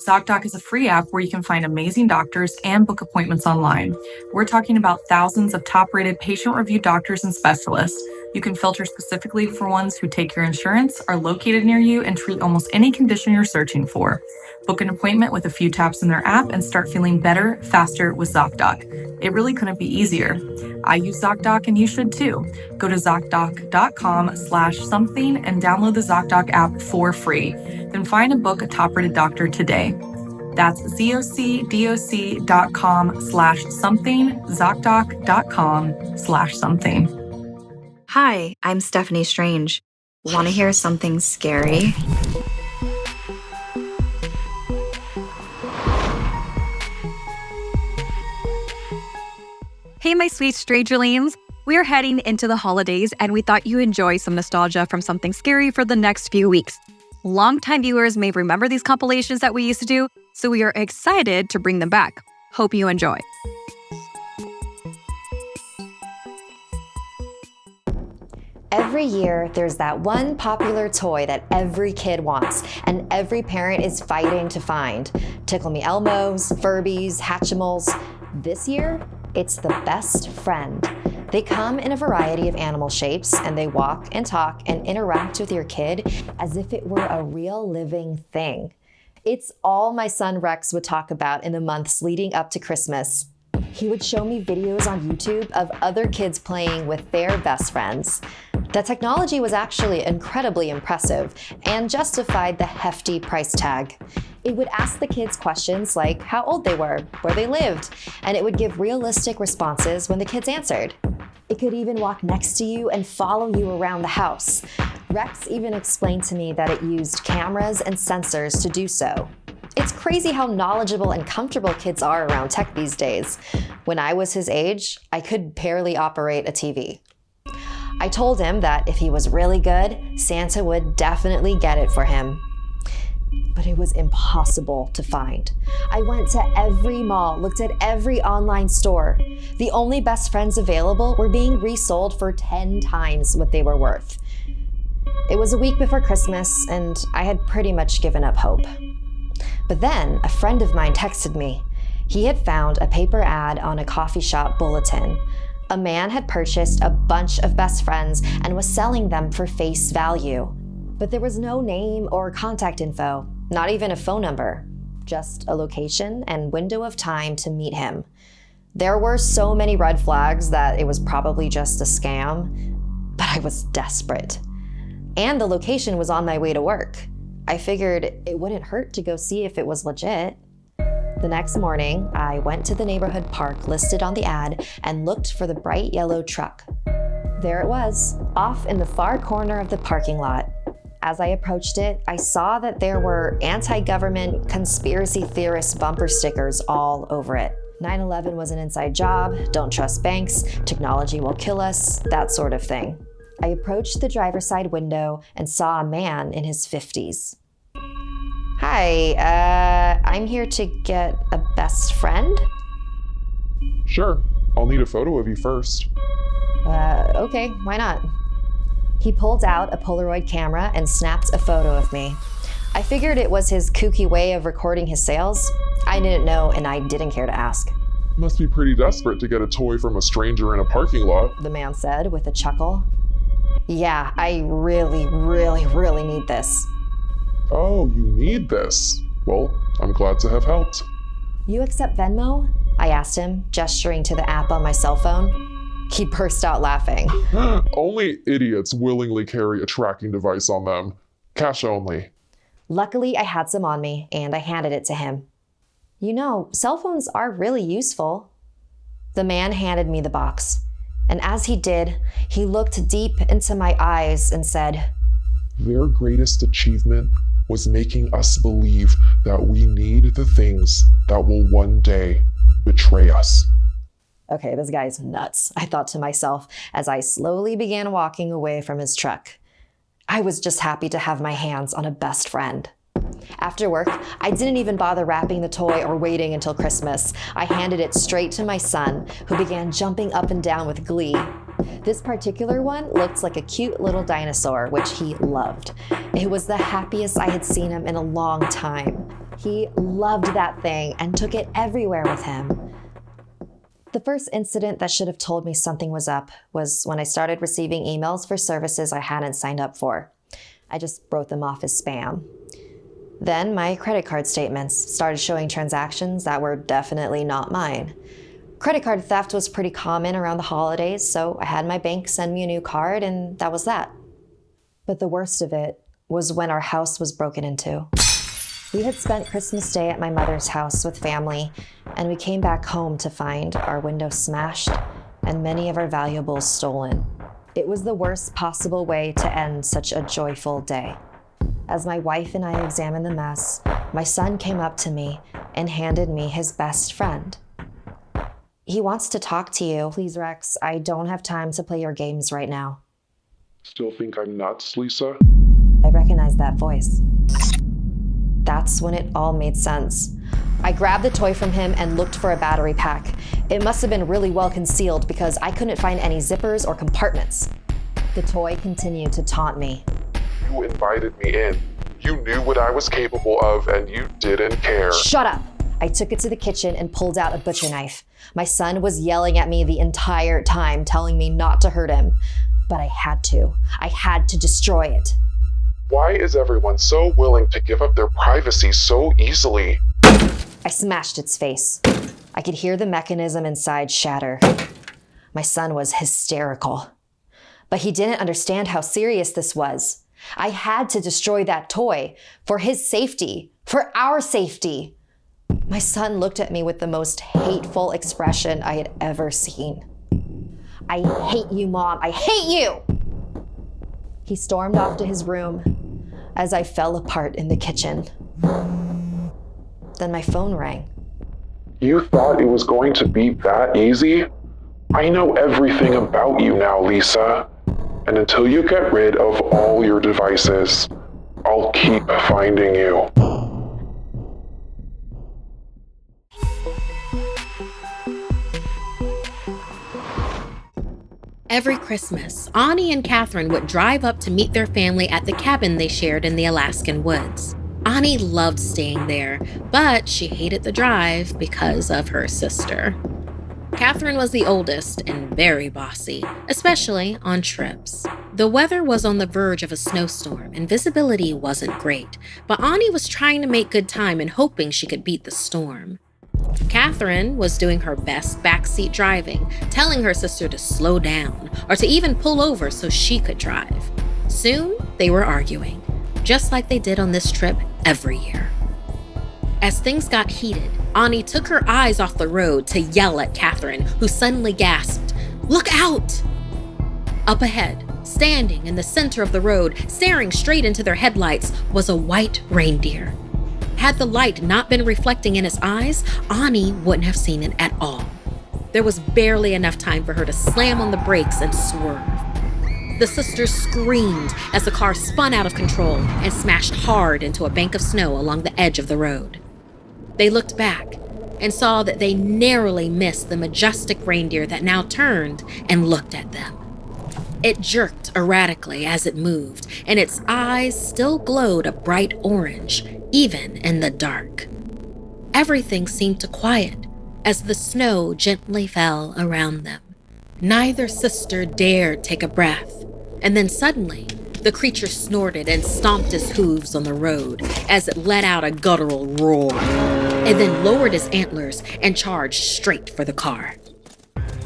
ZocDoc is a free app where you can find amazing doctors and book appointments online. We're talking about thousands of top-rated patient-reviewed doctors and specialists. You can filter specifically for ones who take your insurance, are located near you, and treat almost any condition you're searching for. Book an appointment with a few taps in their app and start feeling better, faster with ZocDoc. It really couldn't be easier. I use ZocDoc and you should too. Go to ZocDoc.com/something and download the ZocDoc app for free. Then find and book a top-rated doctor today. That's ZocDoc.com/something, ZocDoc.com/something. Hi, I'm Steffany Strange. Want to hear something scary? Hey, my sweet strangerlings. We're heading into the holidays, and we thought you'd enjoy some nostalgia from Something Scary for the next few weeks. Longtime viewers may remember these compilations that we used to do, so we are excited to bring them back. Hope you enjoy. Every year, there's that one popular toy that every kid wants, and every parent is fighting to find. Tickle Me Elmos, Furbies, Hatchimals. This year, it's the best friend. They come in a variety of animal shapes, and they walk and talk and interact with your kid as if it were a real living thing. It's all my son Rex would talk about in the months leading up to Christmas. He would show me videos on YouTube of other kids playing with their best friends. The technology was actually incredibly impressive and justified the hefty price tag. It would ask the kids questions like how old they were, where they lived, and it would give realistic responses when the kids answered. It could even walk next to you and follow you around the house. Rex even explained to me that it used cameras and sensors to do so. It's crazy how knowledgeable and comfortable kids are around tech these days. When I was his age, I could barely operate a TV. I told him that if he was really good, Santa would definitely get it for him. But it was impossible to find. I went to every mall, looked at every online store. The only best friends available were being resold for 10 times what they were worth. It was a week before Christmas, and I had pretty much given up hope. But then a friend of mine texted me. He had found a paper ad on a coffee shop bulletin. A man had purchased a bunch of best friends and was selling them for face value. But there was no name or contact info, not even a phone number, just a location and window of time to meet him. There were so many red flags that it was probably just a scam, but I was desperate. And the location was on my way to work. I figured it wouldn't hurt to go see if it was legit. The next morning, I went to the neighborhood park listed on the ad and looked for the bright yellow truck. There it was, off in the far corner of the parking lot. As I approached it, I saw that there were anti-government conspiracy theorist bumper stickers all over it. 9/11 was an inside job, don't trust banks, technology will kill us, that sort of thing. I approached the driver's side window and saw a man in his 50s. Hi, I'm here to get a best friend? Sure, I'll need a photo of you first. Okay, why not? He pulled out a Polaroid camera and snapped a photo of me. I figured it was his kooky way of recording his sales. I didn't know, and I didn't care to ask. Must be pretty desperate to get a toy from a stranger in a parking lot. The man said with a chuckle. Yeah, I really need this. Oh, you need this. Well, I'm glad to have helped. You accept Venmo? I asked him, gesturing to the app on my cell phone. He burst out laughing. Only idiots willingly carry a tracking device on them. Cash only. Luckily, I had some on me, and I handed it to him. You know, cell phones are really useful. The man handed me the box. And as he did, he looked deep into my eyes and said, Their greatest achievement was making us believe that we need the things that will one day betray us. Okay, this guy's nuts, I thought to myself as I slowly began walking away from his truck. I was just happy to have my hands on a best friend. After work, I didn't even bother wrapping the toy or waiting until Christmas. I handed it straight to my son, who began jumping up and down with glee. This particular one looked like a cute little dinosaur, which he loved. It was the happiest I had seen him in a long time. He loved that thing and took it everywhere with him. The first incident that should have told me something was up was when I started receiving emails for services I hadn't signed up for. I just wrote them off as spam. Then my credit card statements started showing transactions that were definitely not mine. Credit card theft was pretty common around the holidays, so I had my bank send me a new card, and that was that. But the worst of it was when our house was broken into. We had spent Christmas Day at my mother's house with family, and we came back home to find our window smashed and many of our valuables stolen. It was the worst possible way to end such a joyful day. As my wife and I examined the mess, my son came up to me and handed me his best friend. He wants to talk to you. Please, Rex, I don't have time to play your games right now. Still think I'm nuts, Lisa? I recognized that voice. That's when it all made sense. I grabbed the toy from him and looked for a battery pack. It must have been really well concealed because I couldn't find any zippers or compartments. The toy continued to taunt me. You invited me in. You knew what I was capable of, and you didn't care. Shut up! I took it to the kitchen and pulled out a butcher knife. My son was yelling at me the entire time, telling me not to hurt him. But I had to. I had to destroy it. Why is everyone so willing to give up their privacy so easily? I smashed its face. I could hear the mechanism inside shatter. My son was hysterical. But he didn't understand how serious this was. I had to destroy that toy for his safety, for our safety. My son looked at me with the most hateful expression I had ever seen. I hate you, Mom. I hate you! He stormed off to his room as I fell apart in the kitchen. Then my phone rang. You thought it was going to be that easy? I know everything about you now, Lisa. And until you get rid of all your devices, I'll keep finding you. Every Christmas, Ani and Catherine would drive up to meet their family at the cabin they shared in the Alaskan woods. Ani loved staying there, but she hated the drive because of her sister. Catherine was the oldest and very bossy, especially on trips. The weather was on the verge of a snowstorm and visibility wasn't great, but Ani was trying to make good time and hoping she could beat the storm. Catherine was doing her best backseat driving, telling her sister to slow down or to even pull over so she could drive. Soon, they were arguing, just like they did on this trip every year. As things got heated, Ani took her eyes off the road to yell at Catherine, who suddenly gasped, "Look out!" Up ahead, standing in the center of the road, staring straight into their headlights, was a white reindeer. Had the light not been reflecting in his eyes, Ani wouldn't have seen it at all. There was barely enough time for her to slam on the brakes and swerve. The sisters screamed as the car spun out of control and smashed hard into a bank of snow along the edge of the road. They looked back and saw that they narrowly missed the majestic reindeer that now turned and looked at them. It jerked erratically as it moved, and its eyes still glowed a bright orange, even in the dark. Everything seemed to quiet as the snow gently fell around them. Neither sister dared take a breath, and then suddenly, the creature snorted and stomped his hooves on the road as it let out a guttural roar, and then lowered his antlers and charged straight for the car.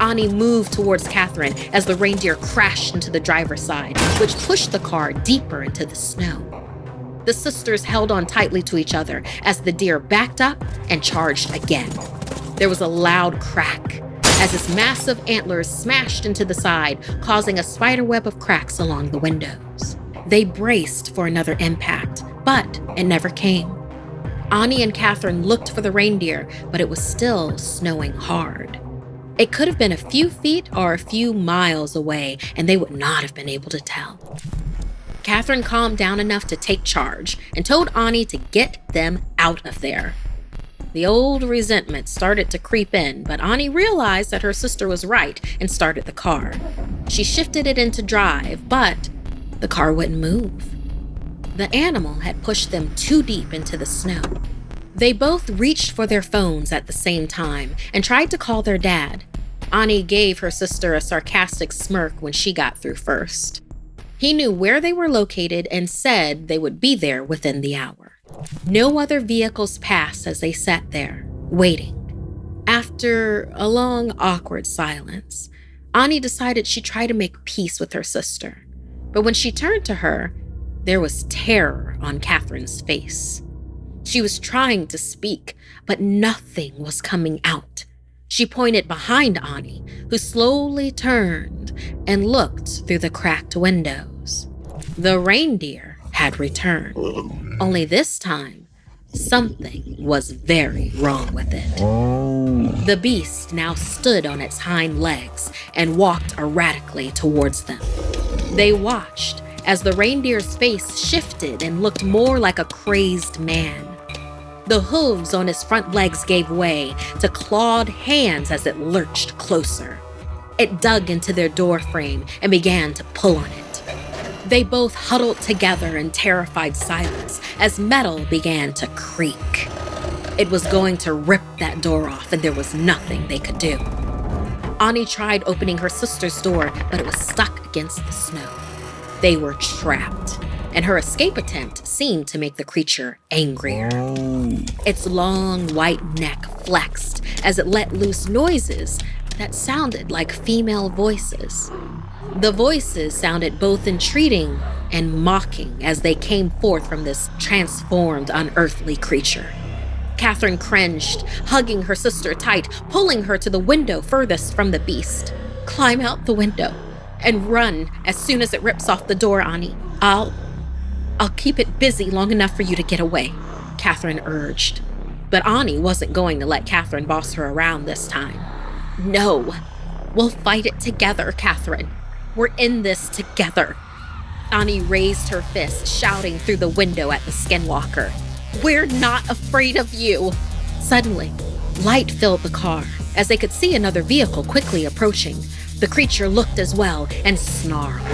Ani moved towards Catherine as the reindeer crashed into the driver's side, which pushed the car deeper into the snow. The sisters held on tightly to each other as the deer backed up and charged again. There was a loud crack as its massive antlers smashed into the side, causing a spiderweb of cracks along the windows. They braced for another impact, but it never came. Ani and Catherine looked for the reindeer, but it was still snowing hard. It could have been a few feet or a few miles away, and they would not have been able to tell. Catherine calmed down enough to take charge and told Ani to get them out of there. The old resentment started to creep in, but Ani realized that her sister was right and started the car. She shifted it into drive, but the car wouldn't move. The animal had pushed them too deep into the snow. They both reached for their phones at the same time and tried to call their dad. Ani gave her sister a sarcastic smirk when she got through first. He knew where they were located and said they would be there within the hour. No other vehicles passed as they sat there, waiting. After a long, awkward silence, Ani decided she'd try to make peace with her sister. But when she turned to her, there was terror on Catherine's face. She was trying to speak, but nothing was coming out. She pointed behind Ani, who slowly turned and looked through the cracked windows. The reindeer had returned. Only this time, something was very wrong with it. The beast now stood on its hind legs and walked erratically towards them. They watched as the reindeer's face shifted and looked more like a crazed man. The hooves on his front legs gave way to clawed hands as it lurched closer. It dug into their doorframe and began to pull on it. They both huddled together in terrified silence as metal began to creak. It was going to rip that door off, and there was nothing they could do. Ani tried opening her sister's door, but it was stuck against the snow. They were trapped, and her escape attempt seemed to make the creature angrier. Its long white neck flexed as it let loose noises that sounded like female voices. The voices sounded both entreating and mocking as they came forth from this transformed, unearthly creature. Catherine cringed, hugging her sister tight, pulling her to the window furthest from the beast. "Climb out the window and run as soon as it rips off the door, Ani. I'll keep it busy long enough for you to get away," Catherine urged. But Ani wasn't going to let Catherine boss her around this time. "No, we'll fight it together, Catherine. We're in this together." Ani raised her fist, shouting through the window at the skinwalker. "We're not afraid of you." Suddenly, light filled the car as they could see another vehicle quickly approaching. The creature looked as well and snarled.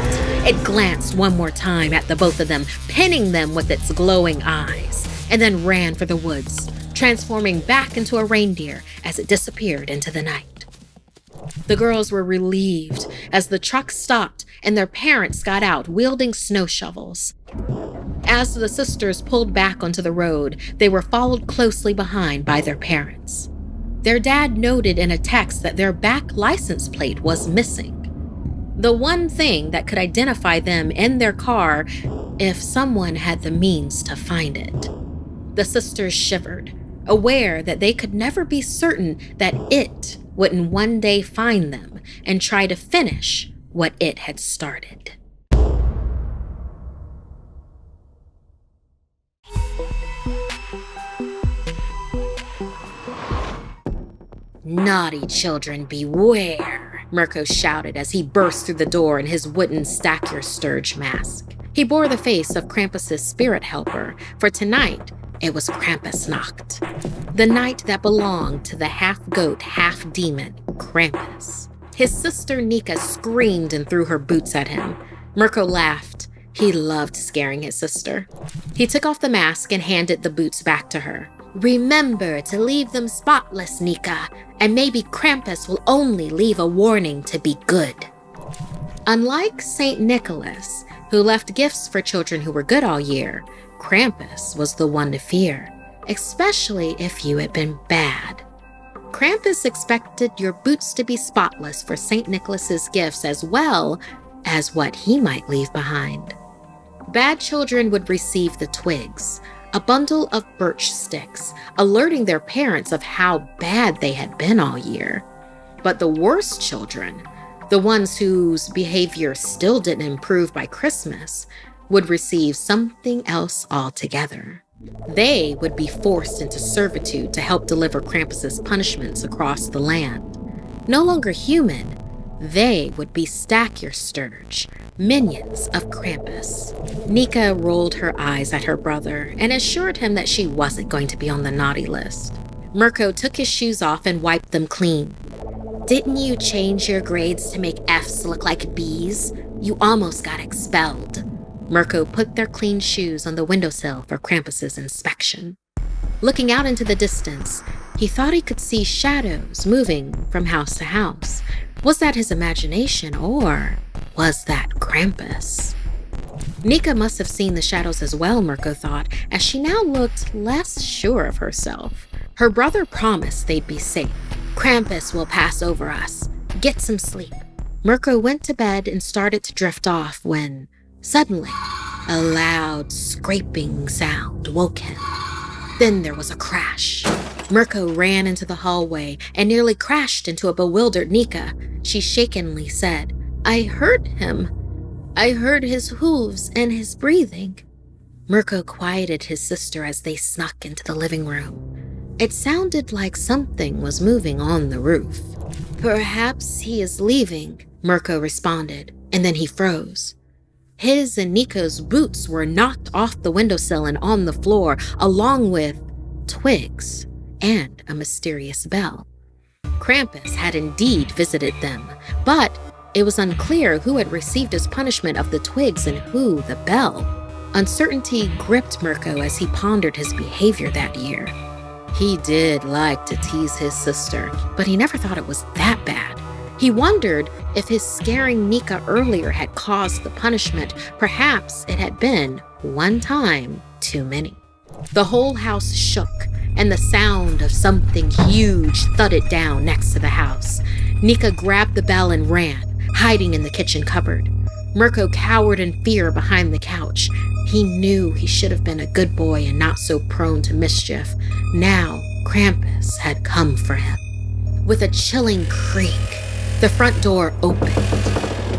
It glanced one more time at the both of them, pinning them with its glowing eyes, and then ran for the woods, transforming back into a reindeer as it disappeared into the night. The girls were relieved as the truck stopped and their parents got out wielding snow shovels. As the sisters pulled back onto the road, they were followed closely behind by their parents. Their dad noted in a text that their back license plate was missing, the one thing that could identify them in their car if someone had the means to find it. The sisters shivered, aware that they could never be certain that it wouldn't one day find them and try to finish what it had started. "Naughty children, beware," Mirko shouted as he burst through the door in his wooden Stack-Your-Sturge mask. He bore the face of Krampus's spirit helper, for tonight it was Krampusnacht, the night that belonged to the half-goat, half-demon Krampus. His sister Nika screamed and threw her boots at him. Mirko laughed. He loved scaring his sister. He took off the mask and handed the boots back to her. "Remember to leave them spotless, Nika, and maybe Krampus will only leave a warning to be good." Unlike St. Nicholas, who left gifts for children who were good all year, Krampus was the one to fear, especially if you had been bad. Krampus expected your boots to be spotless for St. Nicholas's gifts as well as what he might leave behind. Bad children would receive the twigs, a bundle of birch sticks, alerting their parents of how bad they had been all year. But the worst children, the ones whose behavior still didn't improve by Christmas, would receive something else altogether. They would be forced into servitude to help deliver Krampus's punishments across the land. No longer human, they would be Stack-Your-Sturge, minions of Krampus. Nika rolled her eyes at her brother and assured him that she wasn't going to be on the naughty list. Mirko took his shoes off and wiped them clean. "Didn't you change your grades to make Fs look like Bs? You almost got expelled." Mirko put their clean shoes on the windowsill for Krampus's inspection. Looking out into the distance, he thought he could see shadows moving from house to house. Was that his imagination, or was that Krampus? Nika must have seen the shadows as well, Mirko thought, as she now looked less sure of herself. Her brother promised they'd be safe. Krampus will pass over us. Get some sleep. Mirko went to bed and started to drift off when, suddenly, a loud scraping sound woke him. Then there was a crash. Mirko ran into the hallway and nearly crashed into a bewildered Nika. She shakenly said, "I heard him. I heard his hooves and his breathing." Mirko quieted his sister as they snuck into the living room. It sounded like something was moving on the roof. "Perhaps he is leaving," Mirko responded, and then he froze. His and Nico's boots were knocked off the windowsill and on the floor, along with twigs and a mysterious bell. Krampus had indeed visited them, but it was unclear who had received his punishment of the twigs and who the bell. Uncertainty gripped Mirko as he pondered his behavior that year. He did like to tease his sister, but he never thought it was that bad. He wondered if his scaring Nika earlier had caused the punishment. Perhaps it had been one time too many. The whole house shook, and the sound of something huge thudded down next to the house. Nika grabbed the bell and ran, hiding in the kitchen cupboard. Mirko cowered in fear behind the couch. He knew he should have been a good boy and not so prone to mischief. Now, Krampus had come for him. With a chilling creak, the front door opened.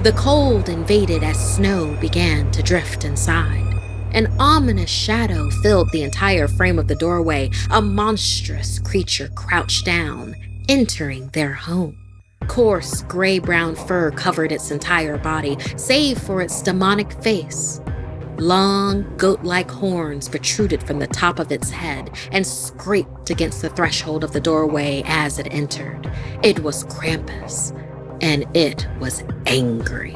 The cold invaded as snow began to drift inside. An ominous shadow filled the entire frame of the doorway. A monstrous creature crouched down, entering their home. Coarse gray-brown fur covered its entire body, save for its demonic face. Long, goat-like horns protruded from the top of its head and scraped against the threshold of the doorway as it entered. It was Krampus, and it was angry.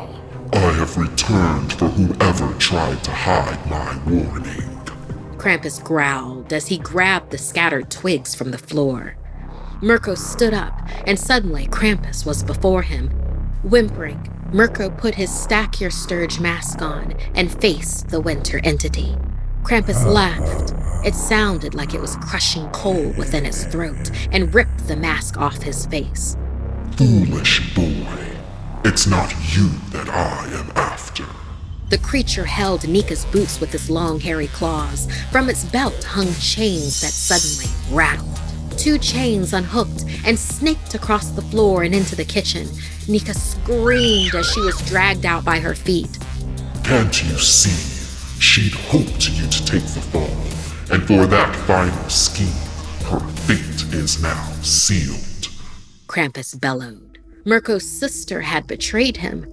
"I have returned for whoever tried to hide my warning." Krampus growled as he grabbed the scattered twigs from the floor. Mirko stood up, and suddenly Krampus was before him. Whimpering, Mirko put his Stack Your Sturge mask on and faced the winter entity. Krampus laughed. It sounded like it was crushing coal within its throat and ripped the mask off his face. "Foolish boy, it's not you that I am after." The creature held Nika's boots with its long, hairy claws. From its belt hung chains that suddenly rattled. 2 chains unhooked and snaked across the floor and into the kitchen. Nika screamed as she was dragged out by her feet. "Can't you see? She'd hoped you to take the fall, and for that final scheme, her fate is now sealed." Krampus bellowed. Mirko's sister had betrayed him.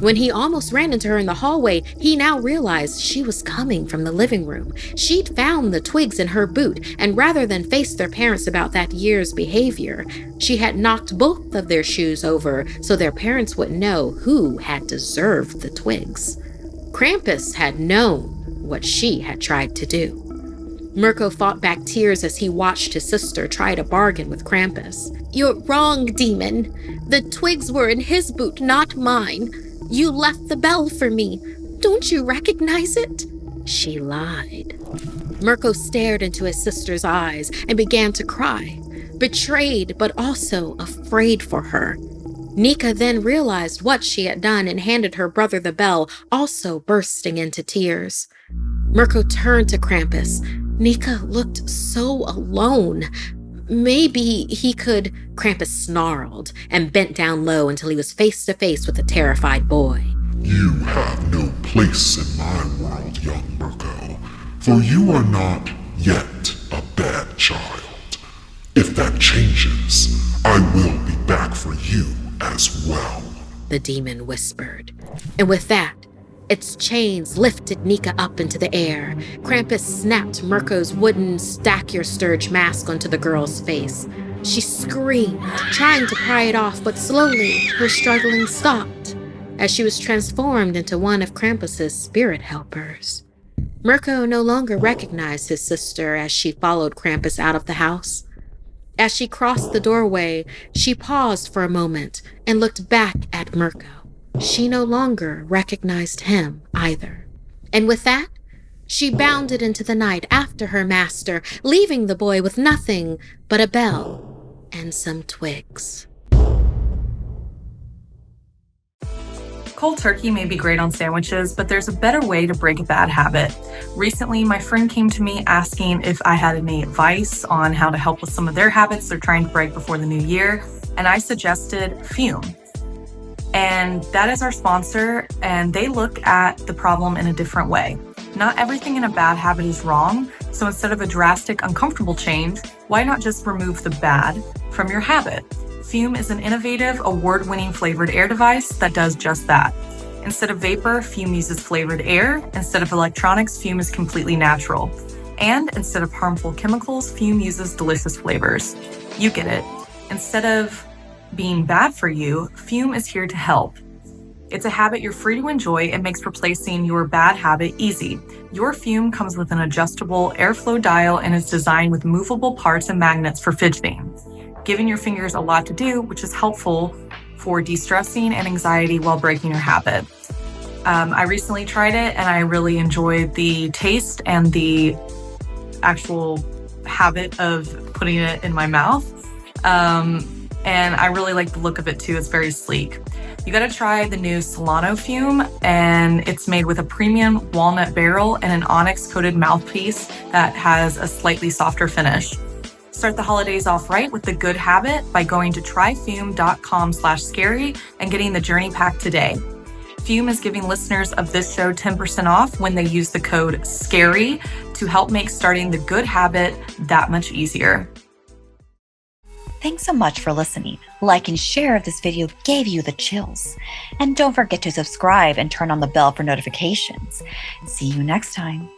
When he almost ran into her in the hallway, he now realized she was coming from the living room. She'd found the twigs in her boot, and rather than face their parents about that year's behavior, she had knocked both of their shoes over so their parents would know who had deserved the twigs. Krampus had known what she had tried to do. Mirko fought back tears as he watched his sister try to bargain with Krampus. "You're wrong, demon. The twigs were in his boot, not mine. You left the bell for me. Don't you recognize it?" She lied. Mirko stared into his sister's eyes and began to cry, betrayed but also afraid for her. Nika then realized what she had done and handed her brother the bell, also bursting into tears. Mirko turned to Krampus. Nika looked so alone. Maybe he could... Krampus snarled and bent down low until he was face to face with the terrified boy. "You have no place in my world, young Mirko, for you are not yet a bad child. If that changes, I will be back for you as well," the demon whispered. And with that, its chains lifted Nika up into the air. Krampus snapped Mirko's wooden Stack Your Sturge mask onto the girl's face. She screamed, trying to pry it off, but slowly her struggling stopped as she was transformed into one of Krampus's spirit helpers. Mirko no longer recognized his sister as she followed Krampus out of the house. As she crossed the doorway, she paused for a moment and looked back at Mirko. She no longer recognized him either. And with that, she bounded into the night after her master, leaving the boy with nothing but a bell and some twigs. Cold turkey may be great on sandwiches, but there's a better way to break a bad habit. Recently, my friend came to me asking if I had any advice on how to help with some of their habits they're trying to break before the new year, and I suggested Fume. And that is our sponsor, and they look at the problem in a different way. Not everything in a bad habit is wrong, so instead of a drastic, uncomfortable change, why not just remove the bad from your habit? Fume is an innovative, award-winning flavored air device that does just that. Instead of vapor, Fume uses flavored air. Instead of electronics, Fume is completely natural. And instead of harmful chemicals, Fume uses delicious flavors. You get it. Instead of being bad for you, Fume is here to help. It's a habit you're free to enjoy and makes replacing your bad habit easy. Your Fume comes with an adjustable airflow dial and is designed with movable parts and magnets for fidgeting, giving your fingers a lot to do, which is helpful for de-stressing and anxiety while breaking your habit. I recently tried it and I really enjoyed the taste and the actual habit of putting it in my mouth. And I really like the look of it too. It's very sleek. You gotta try the new Solano Fume, and it's made with a premium walnut barrel and an onyx coated mouthpiece that has a slightly softer finish. Start the holidays off right with the good habit by going to tryfume.com/scary and getting the journey pack today. Fume is giving listeners of this show 10% off when they use the code SCARY to help make starting the good habit that much easier. Thanks so much for listening. Like and share if this video gave you the chills. And don't forget to subscribe and turn on the bell for notifications. See you next time.